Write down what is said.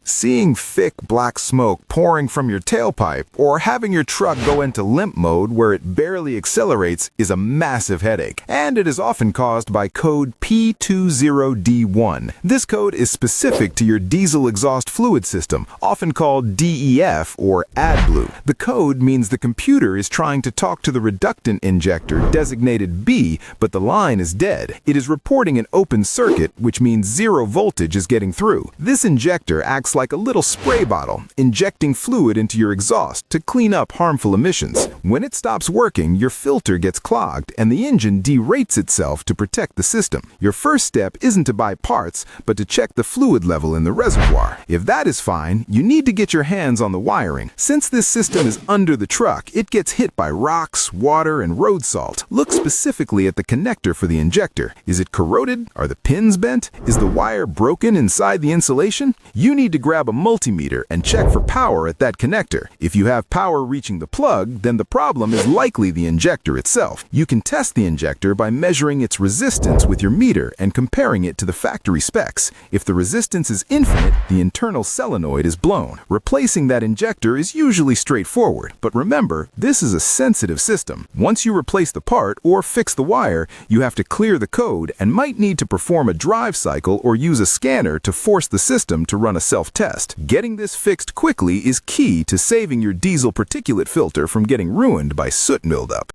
Seeing thick black smoke pouring from your tailpipe or having your truck go into limp mode where it barely accelerates is a massive headache, and it is often caused by code P20D1. This code is specific to your diesel exhaust fluid system, often called DEF or AdBlue. The code means the computer is trying to talk to the reductant injector designated B, but the line is dead. It is reporting an open circuit, which means zero voltage is getting through. This injector acts like a little spray bottle, injecting fluid into your exhaust to clean up harmful emissions. When it stops working, your filter gets clogged and the engine derates itself to protect the system. Your first step isn't to buy parts, but to check the fluid level in the reservoir. If that is fine, you need to get your hands on the wiring. Since this system is under the truck, it gets hit by rocks, water, and road salt. Look specifically at the connector for the injector. Is it corroded? Are the pins bent? Is the wire broken inside the insulation? You need to grab a multimeter and check for power at that connector. If you have power reaching the plug, then the problem is likely the injector itself. You can test the injector by measuring its resistance with your meter and comparing it to the factory specs. If the resistance is infinite, the internal solenoid is blown. Replacing that injector is usually straightforward, but remember, this is a sensitive system. Once you replace the part or fix the wire, you have to clear the code and might need to perform a drive cycle or use a scanner to force the system to run a self-test. Getting this fixed quickly is key to saving your diesel particulate filter from getting ruined by soot buildup.